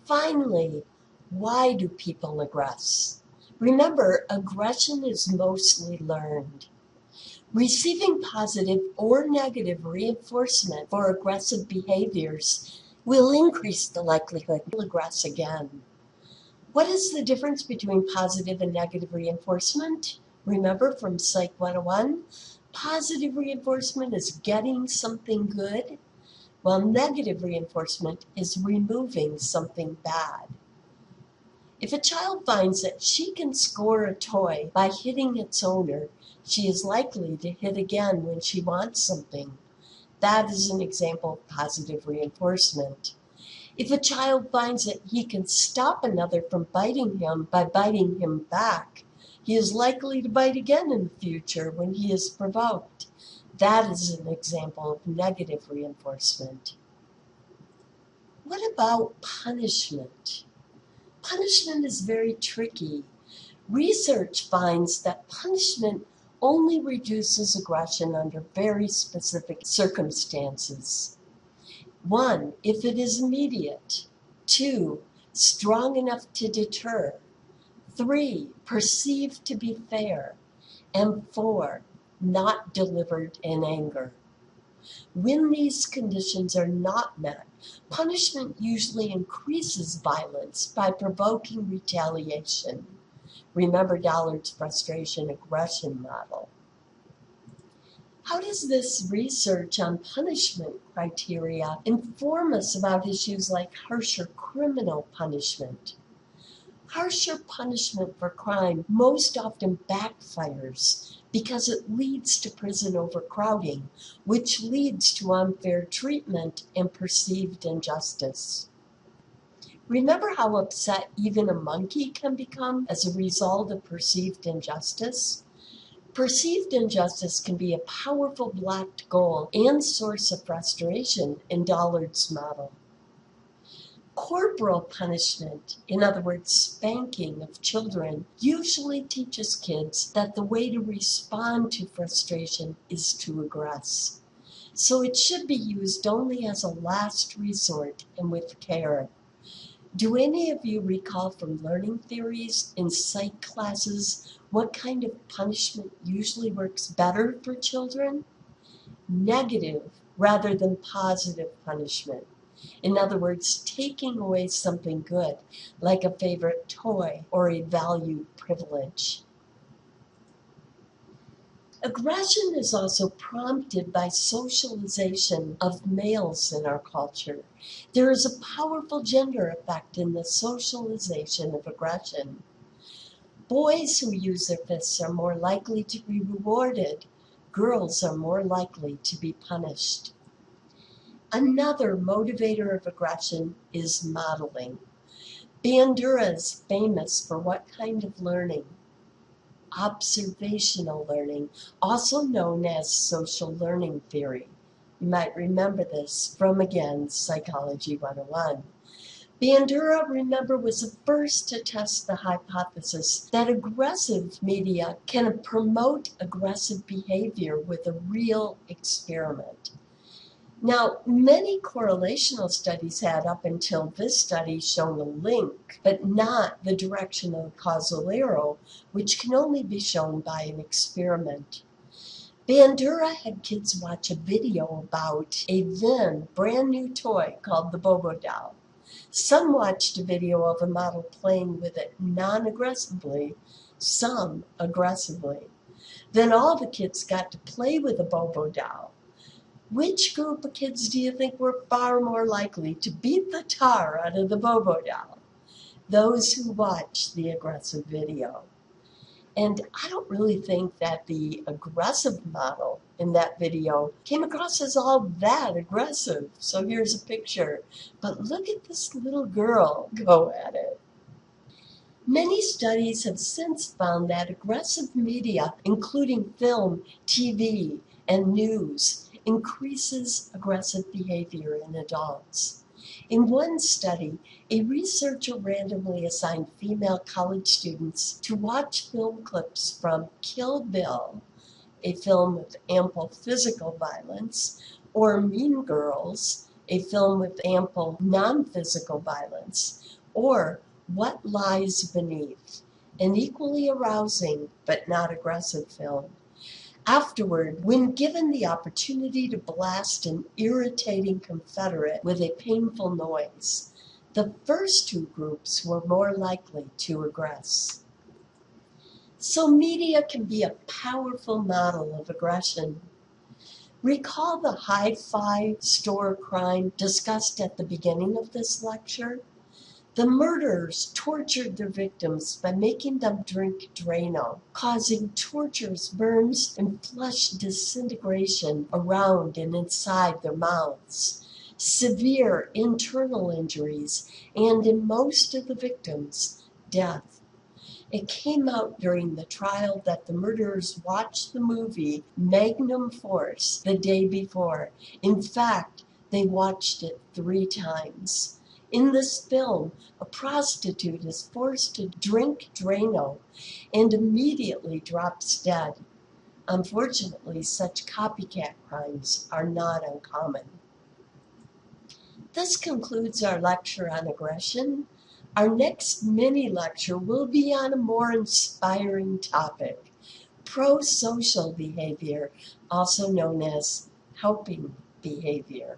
Finally, why do people aggress? Remember, aggression is mostly learned. Receiving positive or negative reinforcement for aggressive behaviors will increase the likelihood you'll aggress again. What is the difference between positive and negative reinforcement? Remember from Psych 101, positive reinforcement is getting something good, while negative reinforcement is removing something bad. If a child finds that she can score a toy by hitting its owner, she is likely to hit again when she wants something. That is an example of positive reinforcement. If a child finds that he can stop another from biting him by biting him back, he is likely to bite again in the future when he is provoked. That is an example of negative reinforcement. What about punishment? Punishment is very tricky. Research finds that punishment only reduces aggression under very specific circumstances. 1, if it is immediate. 2, strong enough to deter. 3, perceived to be fair. And 4, not delivered in anger. When these conditions are not met, punishment usually increases violence by provoking retaliation. Remember Dollard's frustration aggression model. How does this research on punishment criteria inform us about issues like harsher criminal punishment? Harsher punishment for crime most often backfires because it leads to prison overcrowding, which leads to unfair treatment and perceived injustice. Remember how upset even a monkey can become as a result of perceived injustice? Perceived injustice can be a powerful blocked goal and source of frustration in Dollard's model. Corporal punishment, in other words, spanking of children, usually teaches kids that the way to respond to frustration is to aggress. So it should be used only as a last resort and with care. Do any of you recall from learning theories in psych classes what kind of punishment usually works better for children? Negative rather than positive punishment. In other words, taking away something good, like a favorite toy or a valued privilege. Aggression is also prompted by socialization of males in our culture. There is a powerful gender effect in the socialization of aggression. Boys who use their fists are more likely to be rewarded. Girls are more likely to be punished. Another motivator of aggression is modeling. Bandura is famous for what kind of learning? Observational learning, also known as social learning theory. You might remember this from, again, Psychology 101. Bandura, remember, was the first to test the hypothesis that aggressive media can promote aggressive behavior with a real experiment. Now, many correlational studies had up until this study shown a link, but not the direction of the causal arrow, which can only be shown by an experiment. Bandura had kids watch a video about a then brand new toy called the Bobo doll. Some watched a video of a model playing with it non-aggressively, some aggressively. Then all the kids got to play with the Bobo doll. Which group of kids do you think were far more likely to beat the tar out of the Bobo doll? Those who watched the aggressive video. And I don't really think that the aggressive model in that video came across as all that aggressive. So here's a picture. But look at this little girl go at it. Many studies have since found that aggressive media, including film, TV, and news, increases aggressive behavior in adults. In one study, a researcher randomly assigned female college students to watch film clips from Kill Bill, a film with ample physical violence, or Mean Girls, a film with ample non-physical violence, or What Lies Beneath, an equally arousing but not aggressive film. Afterward, when given the opportunity to blast an irritating Confederate with a painful noise, the first two groups were more likely to aggress. So media can be a powerful model of aggression. Recall the hi-fi store crime discussed at the beginning of this lecture? The murderers tortured their victims by making them drink Drano, causing tortures, burns, and flesh disintegration around and inside their mouths, severe internal injuries, and in most of the victims, death. It came out during the trial that the murderers watched the movie Magnum Force the day before. In fact, they watched it 3 times. In this film, a prostitute is forced to drink Drano and immediately drops dead. Unfortunately, such copycat crimes are not uncommon. This concludes our lecture on aggression. Our next mini lecture will be on a more inspiring topic, pro-social behavior, also known as helping behavior.